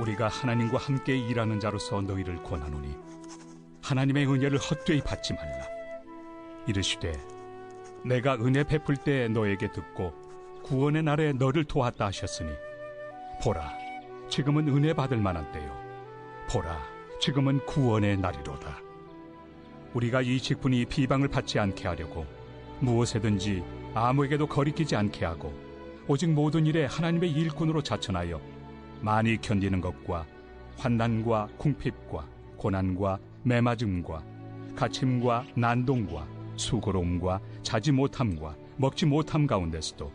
우리가 하나님과 함께 일하는 자로서 너희를 권하노니 하나님의 은혜를 헛되이 받지 말라. 이르시되 내가 은혜 베풀 때 너에게 듣고 구원의 날에 너를 도왔다 하셨으니 보라, 지금은 은혜 받을 만한 때요, 보라, 지금은 구원의 날이로다. 우리가 이 직분이 비방을 받지 않게 하려고 무엇에든지 아무에게도 거리끼지 않게 하고 오직 모든 일에 하나님의 일꾼으로 자천하여 많이 견디는 것과 환난과 궁핍과 고난과 매맞음과 갇힘과 난동과 수고로움과 자지 못함과 먹지 못함 가운데서도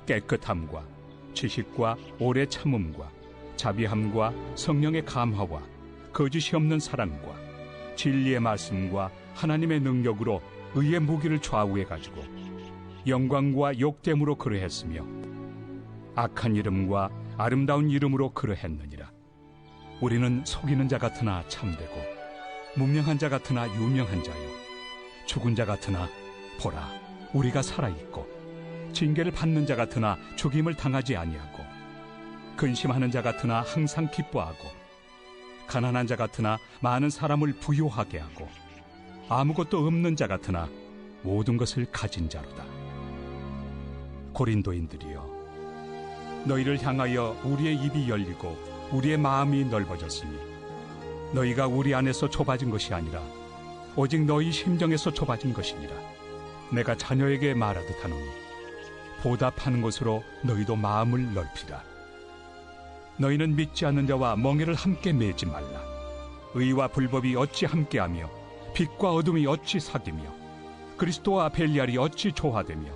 깨끗함과 지식과 오래 참음과 자비함과 성령의 감화와 거짓이 없는 사랑과 진리의 말씀과 하나님의 능력으로 의의 무기를 좌우해 가지고 영광과 욕됨으로 그러했으며 악한 이름과 아름다운 이름으로 그러했느니라. 우리는 속이는 자 같으나 참되고 무명한 자 같으나 유명한 자요, 죽은 자 같으나 보라, 우리가 살아있고 징계를 받는 자 같으나 죽임을 당하지 아니하고 근심하는 자 같으나 항상 기뻐하고 가난한 자 같으나 많은 사람을 부요하게 하고 아무것도 없는 자 같으나 모든 것을 가진 자로다. 고린도인들이여, 너희를 향하여 우리의 입이 열리고 우리의 마음이 넓어졌으니 너희가 우리 안에서 좁아진 것이 아니라 오직 너희 심정에서 좁아진 것이니라. 내가 자녀에게 말하듯 하노니 보답하는 것으로 너희도 마음을 넓히라. 너희는 믿지 않는 자와 멍에를 함께 매지 말라. 의와 불법이 어찌 함께하며 빛과 어둠이 어찌 사귀며 그리스도와 벨리알이 어찌 조화되며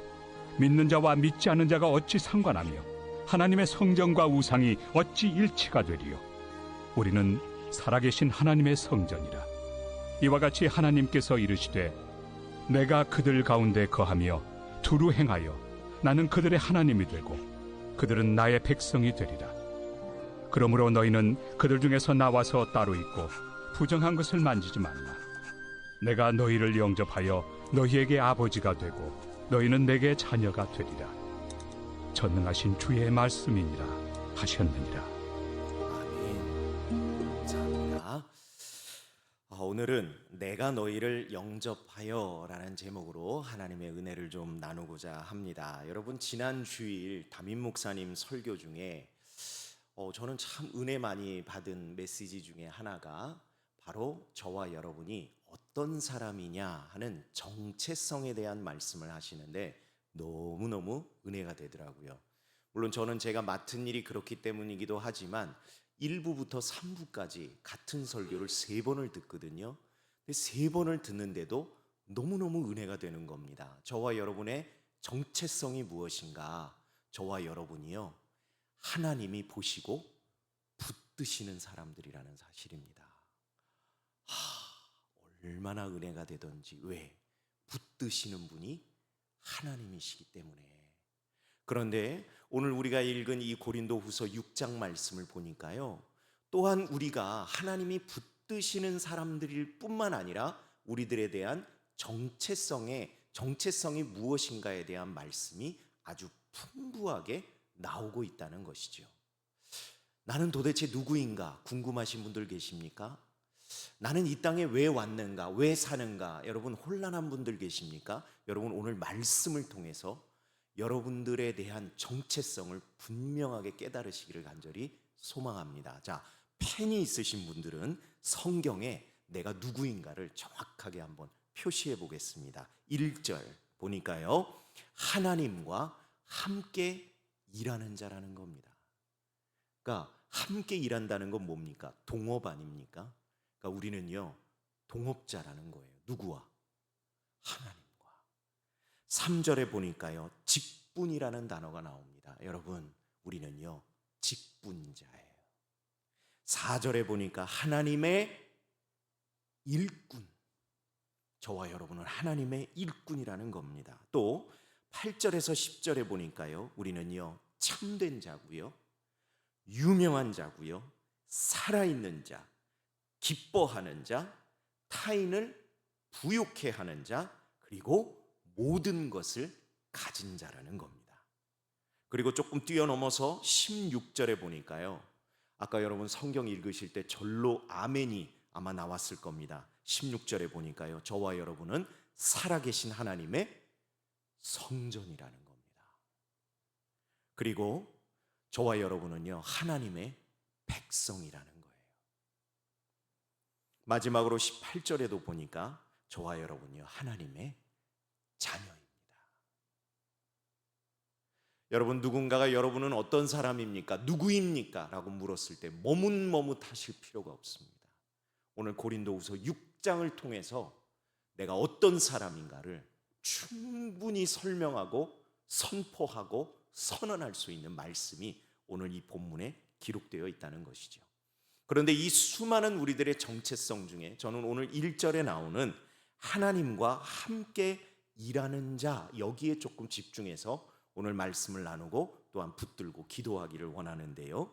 믿는 자와 믿지 않는 자가 어찌 상관하며 하나님의 성전과 우상이 어찌 일치가 되리요. 우리는 살아계신 하나님의 성전이라. 이와 같이 하나님께서 이르시되 내가 그들 가운데 거하며 두루 행하여 나는 그들의 하나님이 되고 그들은 나의 백성이 되리라. 그러므로 너희는 그들 중에서 나와서 따로 있고 부정한 것을 만지지 말라. 내가 너희를 영접하여 너희에게 아버지가 되고 너희는 내게 자녀가 되리라. 전능하신 주의 말씀이니라 하셨느니라. 아멘. 감사합니다. 오늘은 내가 너희를 영접하여 라는 제목으로 하나님의 은혜를 좀 나누고자 합니다. 여러분, 지난 주일 담임 목사님 설교 중에 저는 참 은혜 많이 받은 메시지 중에 하나가 바로 저와 여러분이 어떤 사람이냐 하는 정체성에 대한 말씀을 하시는데 너무너무 은혜가 되더라고요. 물론 저는 제가 맡은 일이 그렇기 때문이기도 하지만 1부부터 3부까지 같은 설교를 3번을 듣거든요. 근데 3번을 듣는데도 너무너무 은혜가 되는 겁니다. 저와 여러분의 정체성이 무엇인가? 저와 여러분이요, 하나님이 보시고 붙드시는 사람들이라는 사실입니다. 얼마나 은혜가 되던지. 왜? 붙드시는 분이 하나님이시기 때문에. 그런데 오늘 우리가 읽은 이 고린도후서 6장 말씀을 보니까요, 또한 우리가 하나님이 붙드시는 사람들일 뿐만 아니라 우리들에 대한 정체성이 무엇인가에 대한 말씀이 아주 풍부하게 나오고 있다는 것이죠. 나는 도대체 누구인가 궁금하신 분들 계십니까? 나는 이 땅에 왜 왔는가, 왜 사는가, 여러분 혼란한 분들 계십니까? 여러분, 오늘 말씀을 통해서 여러분들에 대한 정체성을 분명하게 깨달으시기를 간절히 소망합니다. 자, 펜이 있으신 분들은 성경에 내가 누구인가를 정확하게 한번 표시해 보겠습니다. 1절 보니까요, 하나님과 함께 일하는 자라는 겁니다. 그러니까 함께 일한다는 건 뭡니까? 동업 아닙니까? 그러니까 우리는요, 동업자라는 거예요. 누구와? 하나님과. 3절에 보니까요, 직분이라는 단어가 나옵니다. 여러분, 우리는요, 직분자예요. 4절에 보니까 하나님의 일꾼. 저와 여러분은 하나님의 일꾼이라는 겁니다. 또 8절에서 10절에 보니까요, 우리는요, 참된 자고요, 유명한 자고요, 살아있는 자, 기뻐하는 자, 타인을 부욕해 하는 자, 그리고 모든 것을 가진 자라는 겁니다. 그리고 조금 뛰어넘어서 16절에 보니까요, 아까 여러분 성경 읽으실 때 절로 아멘이 아마 나왔을 겁니다. 16절에 보니까요, 저와 여러분은 살아계신 하나님의 성전이라는 겁니다. 그리고 저와 여러분은요, 하나님의 백성이라는 거예요. 마지막으로 18절에도 보니까 저와 여러분요, 하나님의 자녀입니다. 여러분, 누군가가 여러분은 어떤 사람입니까? 누구입니까? 라고 물었을 때 머뭇머뭇하실 필요가 없습니다. 오늘 고린도후서 6장을 통해서 내가 어떤 사람인가를 충분히 설명하고 선포하고 선언할 수 있는 말씀이 오늘 이 본문에 기록되어 있다는 것이죠. 그런데 이 수많은 우리들의 정체성 중에 저는 오늘 1절에 나오는 하나님과 함께 일하는 자, 여기에 조금 집중해서 오늘 말씀을 나누고 또한 붙들고 기도하기를 원하는데요.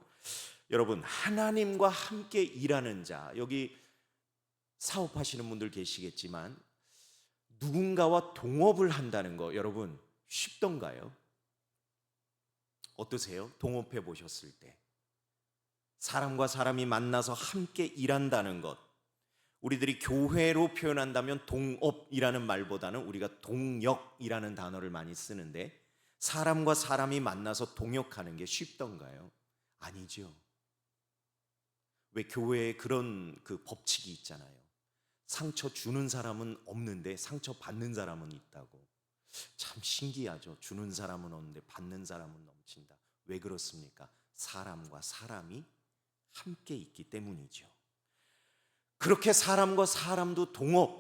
여러분, 하나님과 함께 일하는 자, 여기 사업하시는 분들 계시겠지만 누군가와 동업을 한다는 거 여러분 쉽던가요? 어떠세요? 동업해 보셨을 때 사람과 사람이 만나서 함께 일한다는 것, 우리들이 교회로 표현한다면 동업이라는 말보다는 우리가 동역이라는 단어를 많이 쓰는데, 사람과 사람이 만나서 동역하는 게 쉽던가요? 아니죠. 왜 교회에 그런 법칙이 있잖아요. 상처 주는 사람은 없는데 상처 받는 사람은 있다고. 참 신기하죠. 주는 사람은 없는데 받는 사람은 넘친다. 왜 그렇습니까? 사람과 사람이 함께 있기 때문이죠. 그렇게 사람과 사람도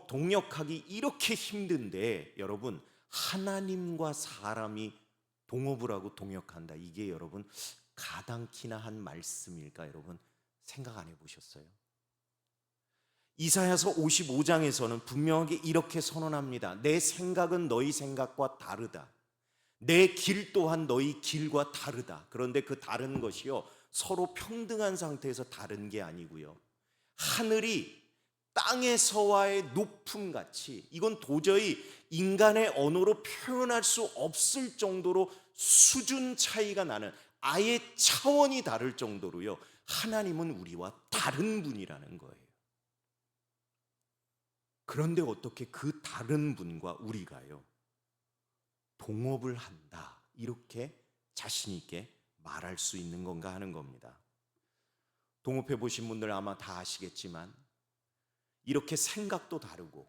동역하기 이렇게 힘든데 여러분, 하나님과 사람이 동업을 하고 동역한다. 이게 여러분 가당키나 한 말씀일까? 여러분 생각 안 해보셨어요? 이사야서 55장에서는 분명하게 이렇게 선언합니다. 내 생각은 너희 생각과 다르다. 내 길 또한 너희 길과 다르다. 그런데 그 다른 것이요, 서로 평등한 상태에서 다른 게 아니고요, 하늘이 땅에서와의 높음같이, 이건 도저히 인간의 언어로 표현할 수 없을 정도로 수준 차이가 나는, 아예 차원이 다를 정도로요, 하나님은 우리와 다른 분이라는 거예요. 그런데 어떻게 그 다른 분과 우리가요 동업을 한다, 이렇게 자신 있게 말할 수 있는 건가 하는 겁니다. 동업해 보신 분들 아마 다 아시겠지만 이렇게 생각도 다르고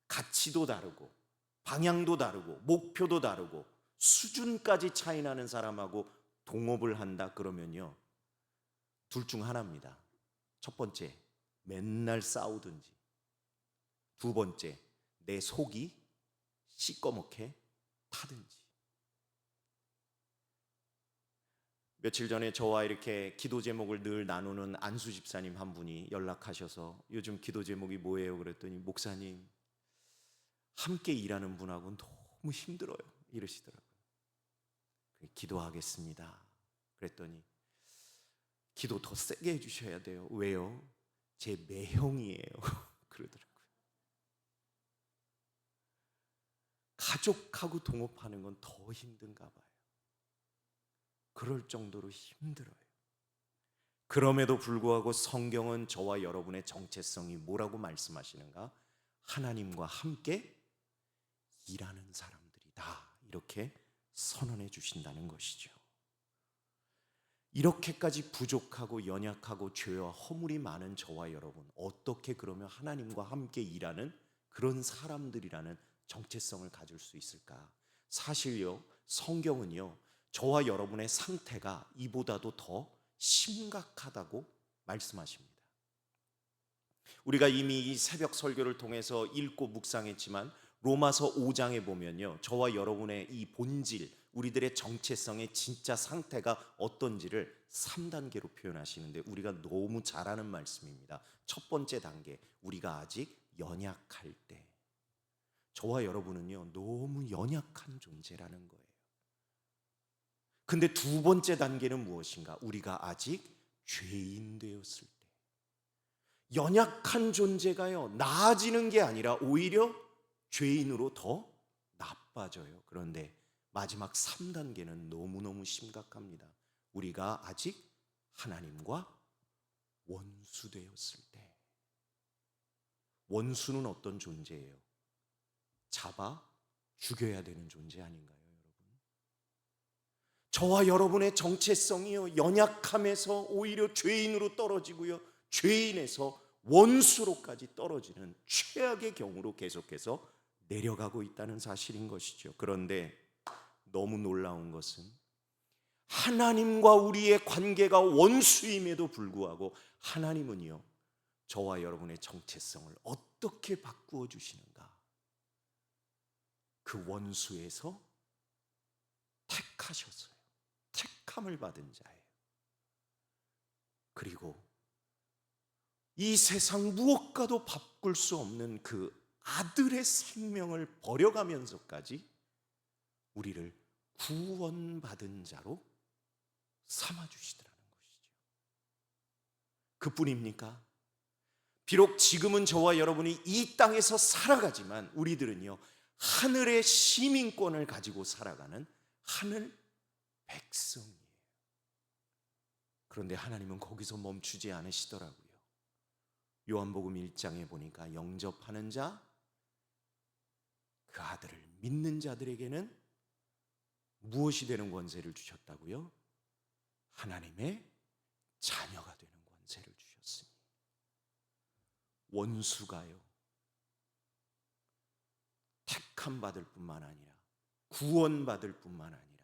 가치도 다르고 방향도 다르고 목표도 다르고 수준까지 차이 나는 사람하고 동업을 한다 그러면요, 둘 중 하나입니다. 첫 번째, 맨날 싸우든지, 두 번째, 내 속이 시꺼멓게 타든지. 며칠 전에 저와 이렇게 기도 제목을 늘 나누는 안수 집사님 한 분이 연락하셔서 요즘 기도 제목이 뭐예요? 그랬더니 목사님, 함께 일하는 분하고 너무 힘들어요 이러시더라고요. 기도하겠습니다 그랬더니 기도 더 세게 해주셔야 돼요. 왜요? 제 매형이에요 그러더라고요. 가족하고 동업하는 건 더 힘든가 봐요. 그럴 정도로 힘들어요. 그럼에도 불구하고 성경은 저와 여러분의 정체성이 뭐라고 말씀하시는가? 하나님과 함께 일하는 사람들이다, 이렇게 선언해 주신다는 것이죠. 이렇게까지 부족하고 연약하고 죄와 허물이 많은 저와 여러분, 어떻게 그러면 하나님과 함께 일하는 그런 사람들이라는 정체성을 가질 수 있을까? 사실요, 성경은요, 저와 여러분의 상태가 이보다도 더 심각하다고 말씀하십니다. 우리가 이미 이 새벽 설교를 통해서 읽고 묵상했지만 로마서 5장에 보면요, 저와 여러분의 이 본질, 우리들의 정체성의 진짜 상태가 어떤지를 3단계로 표현하시는데 우리가 너무 잘 아는 말씀입니다. 첫 번째 단계, 우리가 아직 연약할 때. 저와 여러분은요 너무 연약한 존재라는 거예요. 근데 두 번째 단계는 무엇인가? 우리가 아직 죄인 되었을 때. 연약한 존재가요 나아지는 게 아니라 오히려 죄인으로 더 나빠져요. 그런데 마지막 3단계는 너무너무 심각합니다. 우리가 아직 하나님과 원수 되었을 때. 원수는 어떤 존재예요? 잡아 죽여야 되는 존재 아닌가요, 여러분? 저와 여러분의 정체성이요, 연약함에서 오히려 죄인으로 떨어지고요, 죄인에서 원수로까지 떨어지는 최악의 경우로 계속해서 내려가고 있다는 사실인 것이죠. 그런데 너무 놀라운 것은 하나님과 우리의 관계가 원수임에도 불구하고 하나님은요, 저와 여러분의 정체성을 어떻게 바꾸어 주시는가? 그 원수에서 택하셨어요. 택함을 받은 자예요. 그리고 이 세상 무엇과도 바꿀 수 없는 그 아들의 생명을 버려가면서까지 우리를 구원받은 자로 삼아주시더라는 것이죠. 그뿐입니까? 비록 지금은 저와 여러분이 이 땅에서 살아가지만 우리들은요, 하늘의 시민권을 가지고 살아가는 하늘 백성이에요. 그런데 하나님은 거기서 멈추지 않으시더라고요. 요한복음 1장에 보니까 영접하는 자, 그 아들을 믿는 자들에게는 무엇이 되는 권세를 주셨다고요? 하나님의 자녀가 되는 권세를 주셨으니. 원수가요, 택함 받을 뿐만 아니라 구원받을 뿐만 아니라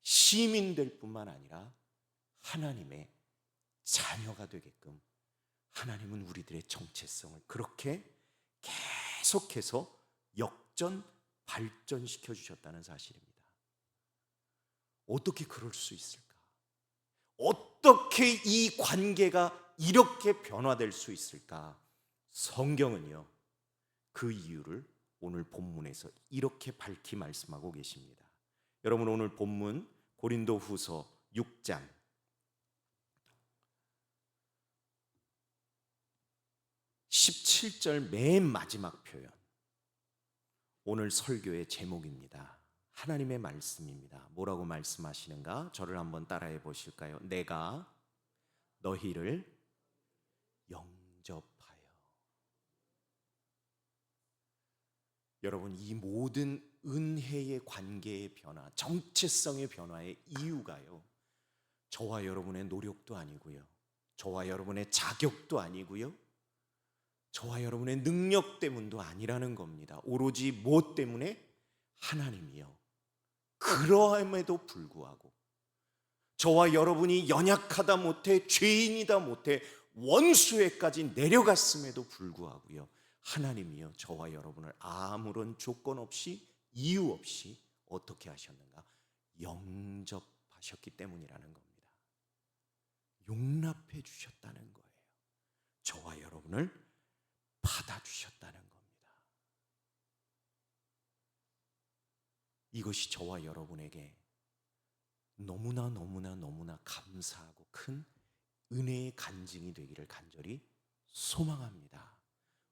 시민될 뿐만 아니라 하나님의 자녀가 되게끔 하나님은 우리들의 정체성을 그렇게 계속해서 역전 발전시켜 주셨다는 사실입니다. 어떻게 그럴 수 있을까? 어떻게 이 관계가 이렇게 변화될 수 있을까? 성경은요, 그 이유를 오늘 본문에서 이렇게 밝히 말씀하고 계십니다. 여러분, 오늘 본문 고린도후서 6장 17절 맨 마지막 표현, 오늘 설교의 제목입니다. 하나님의 말씀입니다. 뭐라고 말씀하시는가? 저를 한번 따라해 보실까요? 내가 너희를 영접하여. 여러분, 이 모든 은혜의 관계의 변화, 정체성의 변화의 이유가요, 저와 여러분의 노력도 아니고요, 저와 여러분의 자격도 아니고요, 저와 여러분의 능력 때문도 아니라는 겁니다. 오로지 무엇 때문에? 하나님이요, 그러함에도 불구하고 저와 여러분이 연약하다 못해 죄인이다 못해 원수에까지 내려갔음에도 불구하고요, 하나님이요, 저와 여러분을 아무런 조건 없이 이유 없이 어떻게 하셨는가? 영접하셨기 때문이라는 겁니다. 용납해 주셨다는 거예요. 저와 여러분을 받아주셨다는 겁니다. 이것이 저와 여러분에게 너무나 감사하고 큰 은혜의 간증이 되기를 간절히 소망합니다.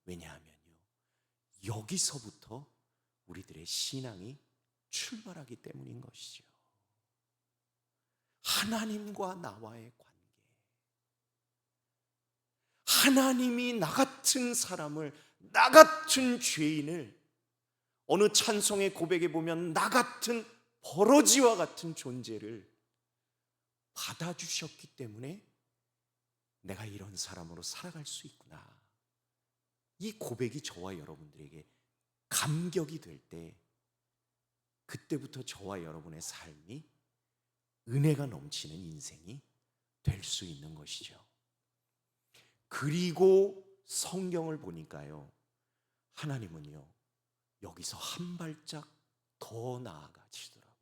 왜냐하면요, 여기서부터 우리들의 신앙이 출발하기 때문인 것이죠. 하나님과 나와의 관계, 하나님이 나 같은 사람을, 나 같은 죄인을, 어느 찬송의 고백에 보면 나 같은 버러지와 같은 존재를 받아주셨기 때문에 내가 이런 사람으로 살아갈 수 있구나. 이 고백이 저와 여러분들에게 감격이 될 때, 그때부터 저와 여러분의 삶이 은혜가 넘치는 인생이 될 수 있는 것이죠. 그리고 성경을 보니까요, 하나님은요, 여기서 한 발짝 더 나아가시더라고요.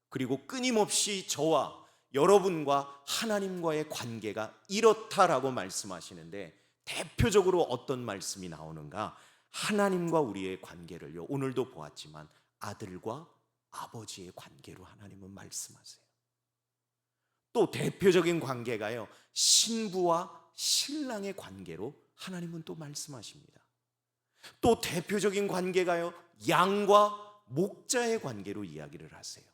그리고 끊임없이 저와 여러분과 하나님과의 관계가 이렇다라고 말씀하시는데, 대표적으로 어떤 말씀이 나오는가? 하나님과 우리의 관계를요, 오늘도 보았지만 아들과 아버지의 관계로 하나님은 말씀하세요. 또 대표적인 관계가요, 신부와 신랑의 관계로 하나님은 또 말씀하십니다. 또 대표적인 관계가요, 양과 목자의 관계로 이야기를 하세요.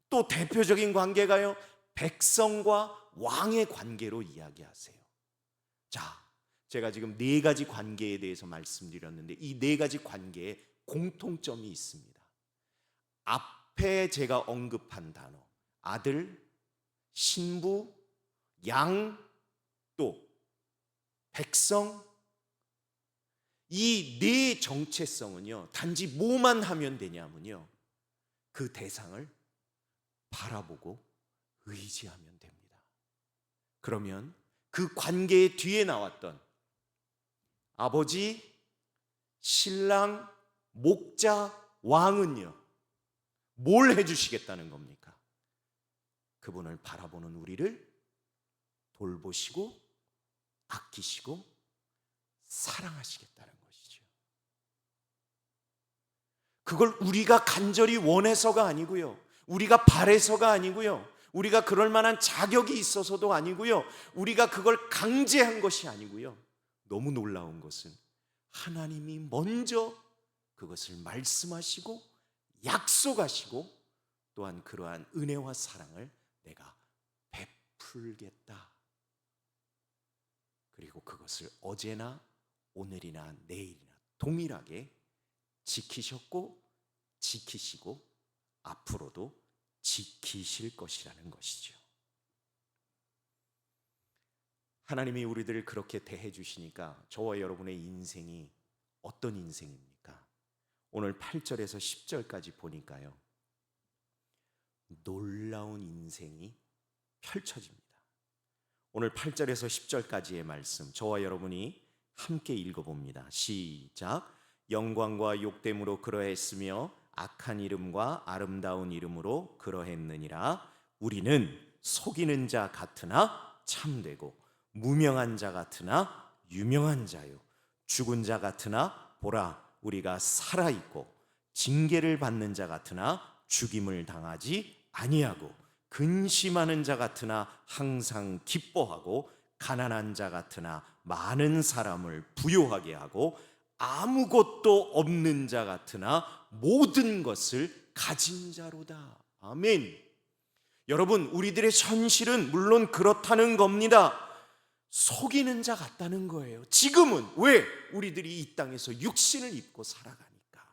또 대표적인 관계가요, 백성과 왕의 관계로 이야기하세요. 자, 제가 지금 네 가지 관계에 대해서 말씀드렸는데 이 네 가지 관계에 공통점이 있습니다. 앞에 제가 언급한 단어, 아들, 신부, 양, 또 백성, 이 네 정체성은요, 단지 뭐만 하면 되냐면요, 그 대상을 바라보고 의지하면 됩니다. 그러면 그 관계의 뒤에 나왔던 아버지, 신랑, 목자, 왕은요, 뭘 해주시겠다는 겁니까? 그분을 바라보는 우리를 돌보시고 아끼시고 사랑하시겠다는 것이죠. 그걸 우리가 간절히 원해서가 아니고요, 우리가 바래서가 아니고요, 우리가 그럴 만한 자격이 있어서도 아니고요, 우리가 그걸 강제한 것이 아니고요, 너무 놀라운 것은 하나님이 먼저 그것을 말씀하시고 약속하시고 또한 그러한 은혜와 사랑을 내가 베풀겠다. 그리고 그것을 어제나 오늘이나 내일이나 동일하게 지키셨고 지키시고 앞으로도 지키실 것이라는 것이죠. 하나님이 우리들을 그렇게 대해 주시니까 저와 여러분의 인생이 어떤 인생입니까? 오늘 8절에서 10절까지 보니까요, 놀라운 인생이 펼쳐집니다. 오늘 8절에서 10절까지의 말씀 저와 여러분이 함께 읽어봅니다. 시작. 영광과 욕됨으로 그러했으며 악한 이름과 아름다운 이름으로 그러했느니라. 우리는 속이는 자 같으나 참되고 무명한 자 같으나 유명한 자요, 죽은 자 같으나 보라 우리가 살아있고 징계를 받는 자 같으나 죽임을 당하지 아니하고 근심하는 자 같으나 항상 기뻐하고 가난한 자 같으나 많은 사람을 부요하게 하고 아무것도 없는 자 같으나 모든 것을 가진 자로다. 아멘. 여러분, 우리들의 현실은 물론 그렇다는 겁니다. 속이는 자 같다는 거예요. 지금은 왜? 우리들이 이 땅에서 육신을 입고 살아가니까.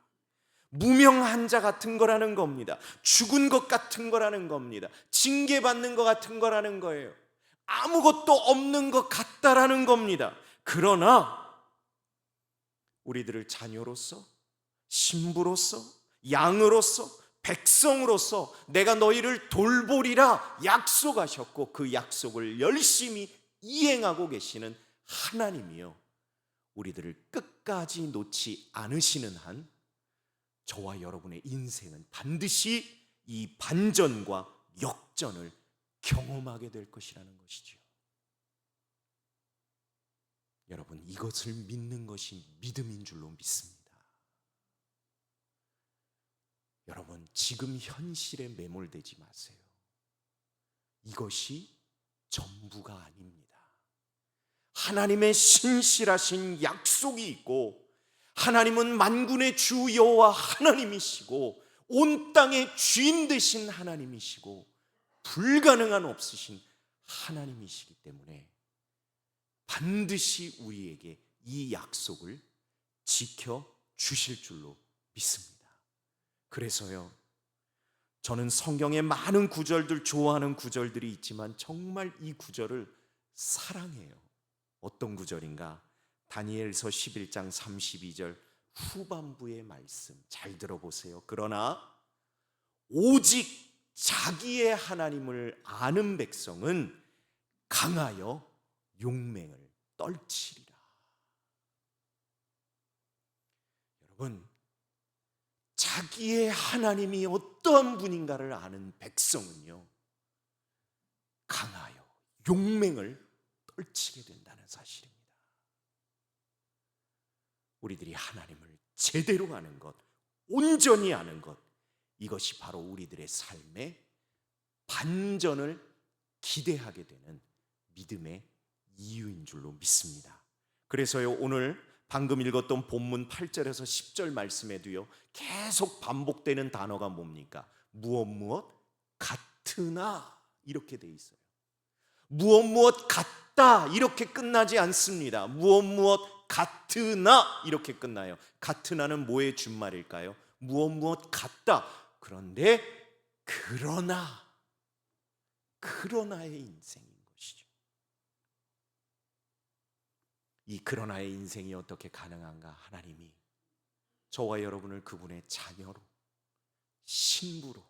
무명한 자 같은 거라는 겁니다. 죽은 것 같은 거라는 겁니다. 징계받는 것 같은 거라는 거예요. 아무것도 없는 것 같다라는 겁니다. 그러나 우리들을 자녀로서, 신부로서, 양으로서, 백성으로서 내가 너희를 돌보리라 약속하셨고 그 약속을 열심히 이행하고 계시는 하나님이요, 우리들을 끝까지 놓지 않으시는 한 저와 여러분의 인생은 반드시 이 반전과 역전을 경험하게 될 것이라는 것이죠. 여러분, 이것을 믿는 것이 믿음인 줄로 믿습니다. 여러분, 지금 현실에 매몰되지 마세요. 이것이 전부가 아닙니다. 하나님의 신실하신 약속이 있고 하나님은 만군의 주 여호와 하나님이시고 온 땅의 주인 되신 하나님이시고 불가능한 없으신 하나님이시기 때문에 반드시 우리에게 이 약속을 지켜주실 줄로 믿습니다. 그래서요, 저는 성경의 많은 구절들, 좋아하는 구절들이 있지만 정말 이 구절을 사랑해요. 어떤 구절인가? 다니엘서 11장 32절 후반부의 말씀 잘 들어보세요. 그러나 오직 자기의 하나님을 아는 백성은 강하여 용맹을 떨치리라. 여러분, 자기의 하나님이 어떠한 분인가를 아는 백성은요, 강하여 용맹을 떨치게 된다는 사실입니다. 우리들이 하나님을 제대로 아는 것, 온전히 아는 것, 이것이 바로 우리들의 삶의 반전을 기대하게 되는 믿음의 이유인 줄로 믿습니다. 그래서요, 오늘 방금 읽었던 본문 8절에서 10절 말씀에도요, 계속 반복되는 단어가 뭡니까? 무엇 같으나, 이렇게 돼 있어요. 무엇 같다 이렇게 끝나지 않습니다. 무엇 같으나 이렇게 끝나요. 같으나는 뭐의 준말일까요? 무엇 같다. 그런데 그러나의 인생인 것이죠. 이 그러나의 인생이 어떻게 가능한가? 하나님이 저와 여러분을 그분의 자녀로, 신부로,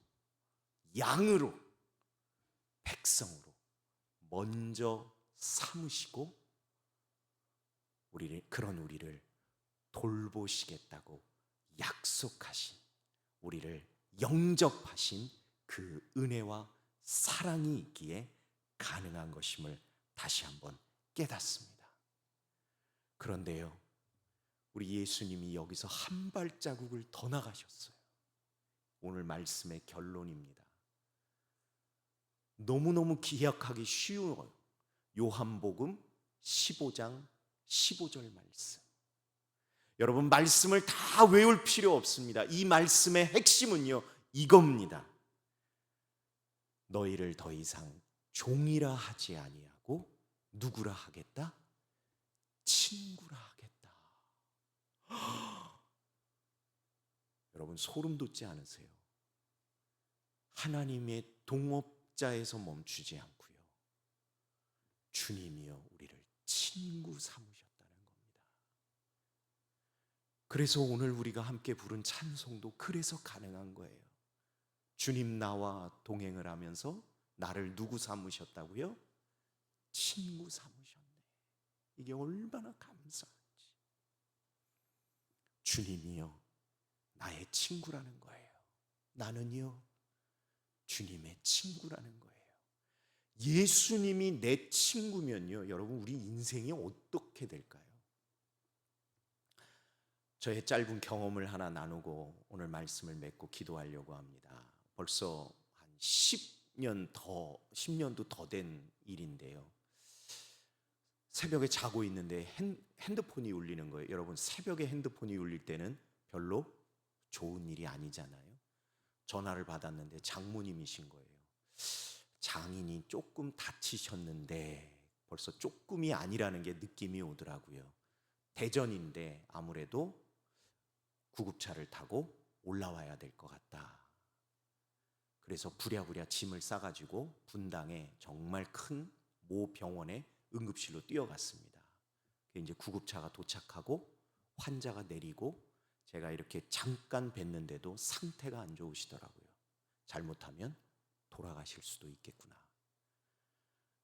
양으로, 백성으로 먼저 삼으시고 그런 우리를 돌보시겠다고 약속하신, 우리를 영접하신 그 은혜와 사랑이 있기에 가능한 것임을 다시 한번 깨닫습니다. 그런데요, 우리 예수님이 여기서 한 발자국을 더 나가셨어요. 오늘 말씀의 결론입니다. 너무너무 기억하기 쉬워요. 요한복음 15장 15절 말씀. 여러분, 말씀을 다 외울 필요 없습니다. 이 말씀의 핵심은요, 이겁니다. 너희를 더 이상 종이라 하지 아니하고 누구라 하겠다? 친구라 하겠다. 여러분, 소름 돋지 않으세요? 하나님의 동업자에서 멈추지 않고요, 주님이여 우리를 친구 삼으셨다는 겁니다. 그래서 오늘 우리가 함께 부른 찬송도 그래서 가능한 거예요. 주님 나와 동행을 하면서 나를 누구 삼으셨다고요? 친구 삼으셨네. 이게 얼마나 감사한지. 주님이요 나의 친구라는 거예요. 나는요 주님의 친구라는 거예요. 예수님이 내 친구면요, 여러분, 우리 인생이 어떻게 될까요? 저의 짧은 경험을 하나 나누고 오늘 말씀을 맺고 기도하려고 합니다. 벌써 한 10년도 더 된 일인데요. 새벽에 자고 있는데 핸드폰이 울리는 거예요. 여러분, 새벽에 핸드폰이 울릴 때는 별로 좋은 일이 아니잖아요. 전화를 받았는데 장모님이신 거예요. 장인이 조금 다치셨는데, 벌써 조금이 아니라는 게 느낌이 오더라고요. 대전인데 아무래도 구급차를 타고 올라와야 될 것 같다. 그래서 부랴부랴 짐을 싸가지고 분당에 정말 큰 모 병원에 응급실로 뛰어갔습니다. 이제 구급차가 도착하고 환자가 내리고 제가 이렇게 잠깐 뵀는데도 상태가 안 좋으시더라고요. 잘못하면 돌아가실 수도 있겠구나.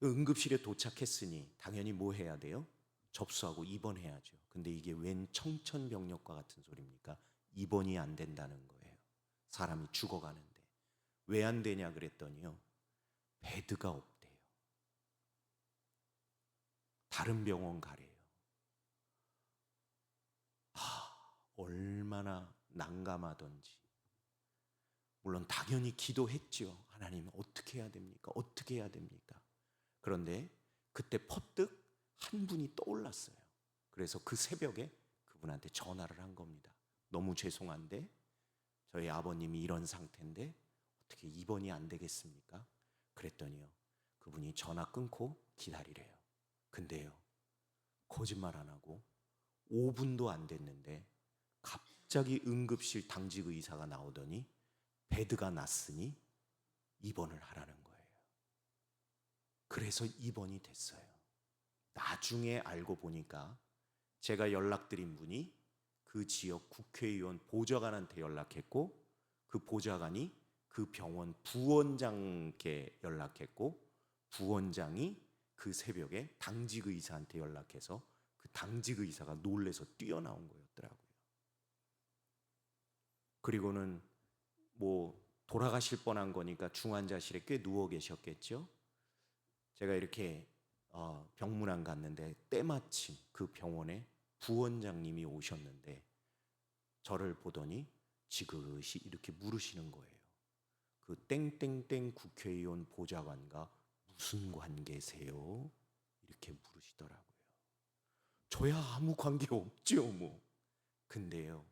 응급실에 도착했으니 당연히 뭐 해야 돼요? 접수하고 입원해야죠. 근데 이게 웬 청천벽력과 같은 소리입니까? 입원이 안 된다는 거예요. 사람이 죽어가는데. 왜 안 되냐 그랬더니요, 베드가 없대요. 다른 병원 가래요. 얼마나 난감하던지. 물론 당연히 기도했죠. 하나님, 어떻게 해야 됩니까? 어떻게 해야 됩니까? 그런데 그때 퍼뜩 한 분이 떠올랐어요. 그래서 그 새벽에 그분한테 전화를 한 겁니다. 너무 죄송한데 저희 아버님이 이런 상태인데 어떻게 입원이 안 되겠습니까? 그랬더니요, 그분이 전화 끊고 기다리래요. 근데요, 거짓말 안 하고 5분도 안 됐는데 갑자기 응급실 당직 의사가 나오더니 베드가 났으니 입원을 하라는 거예요. 그래서 입원이 됐어요. 나중에 알고 보니까 제가 연락드린 분이 그 지역 국회의원 보좌관한테 연락했고, 그 보좌관이 그 병원 부원장께 연락했고, 부원장이 그 새벽에 당직 의사한테 연락해서 그 당직 의사가 놀래서 뛰어나온 거였더라고요. 그리고는 뭐 돌아가실 뻔한 거니까 중환자실에 꽤 누워 계셨겠죠. 제가 이렇게 병문안 갔는데 때마침 그 병원에 부원장님이 오셨는데 저를 보더니 지그시 이렇게 물으시는 거예요. 그 땡땡땡 국회의원 보좌관과 무슨 관계세요? 이렇게 물으시더라고요. 저야 아무 관계 없죠 뭐. 근데요,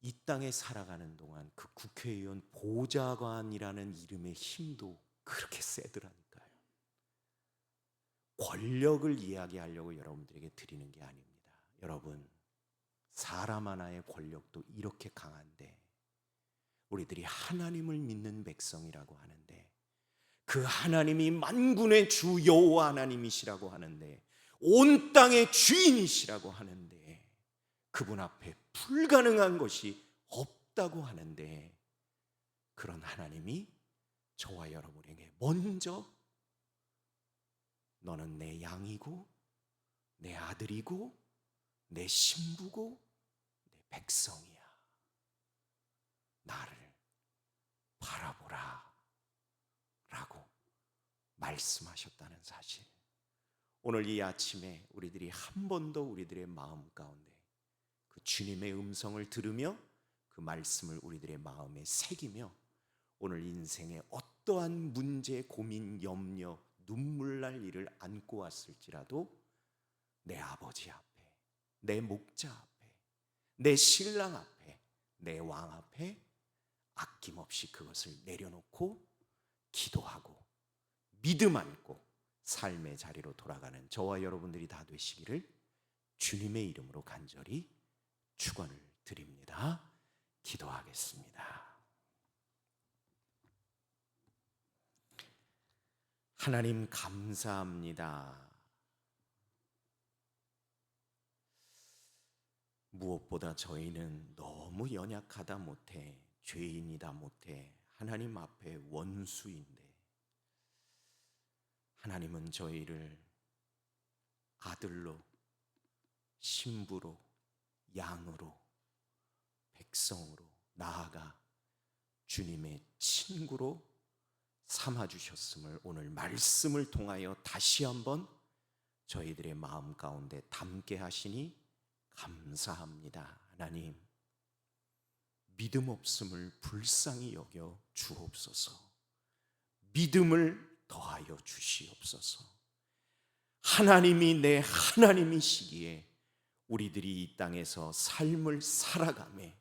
이 땅에 살아가는 동안 그 국회의원 보좌관이라는 이름의 힘도 그렇게 세더라니까요. 권력을 이야기하려고 여러분들에게 드리는 게 아닙니다. 여러분, 사람 하나의 권력도 이렇게 강한데, 우리들이 하나님을 믿는 백성이라고 하는데, 그 하나님이 만군의 주 여호와 하나님이시라고 하는데, 온 땅의 주인이시라고 하는데, 그분 앞에 불가능한 것이 없다고 하는데, 그런 하나님이 저와 여러분에게 먼저 너는 내 양이고 내 아들이고 내 신부고 내 백성이야, 나를 바라보라 라고 말씀하셨다는 사실, 오늘 이 아침에 우리들이 한 번 더 우리들의 마음 가운데 그 주님의 음성을 들으며 그 말씀을 우리들의 마음에 새기며, 오늘 인생에 어떠한 문제, 고민, 염려, 눈물 날 일을 안고 왔을지라도 내 아버지 앞에, 내 목자 앞에, 내 신랑 앞에, 내 왕 앞에 아낌없이 그것을 내려놓고 기도하고 믿음 안고 삶의 자리로 돌아가는 저와 여러분들이 다 되시기를 주님의 이름으로 간절히 축원을 드립니다. 기도하겠습니다. 하나님 감사합니다. 무엇보다 저희는 너무 연약하다 못해, 죄인이다 못해 하나님 앞에 원수인데, 하나님은 저희를 아들로, 신부로, 양으로, 백성으로, 나아가 주님의 친구로 삼아주셨음을 오늘 말씀을 통하여 다시 한번 저희들의 마음 가운데 담게 하시니 감사합니다. 하나님, 믿음 없음을 불쌍히 여겨 주옵소서. 믿음을 더하여 주시옵소서. 하나님이 내 하나님이시기에 우리들이 이 땅에서 삶을 살아가매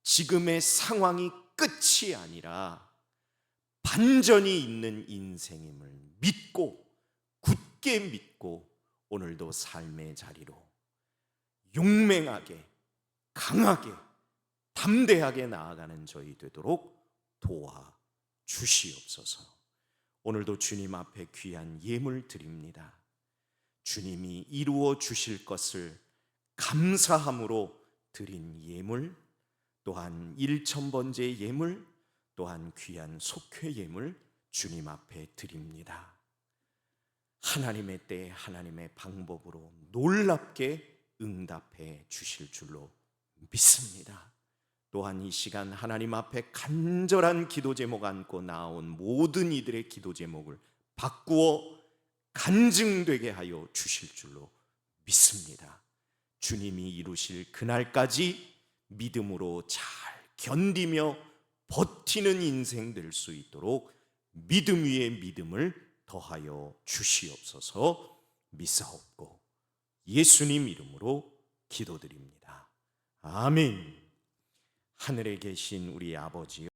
지금의 상황이 끝이 아니라 반전이 있는 인생임을 믿고, 굳게 믿고 오늘도 삶의 자리로 용맹하게, 강하게, 담대하게 나아가는 저희 되도록 도와 주시옵소서. 오늘도 주님 앞에 귀한 예물 드립니다. 주님이 이루어 주실 것을 감사함으로 드린 예물, 또한 1000번째 예물, 또한 귀한 속회 예물 주님 앞에 드립니다. 하나님의 때에 하나님의 방법으로 놀랍게 응답해 주실 줄로 믿습니다. 또한 이 시간 하나님 앞에 간절한 기도 제목 안고 나온 모든 이들의 기도 제목을 바꾸어 간증되게 하여 주실 줄로 믿습니다. 주님이 이루실 그날까지 믿음으로 잘 견디며 버티는 인생 될 수 있도록 믿음 위에 믿음을 더하여 주시옵소서. 믿사옵고 예수님 이름으로 기도드립니다. 아멘. 하늘에 계신 우리 아버지요,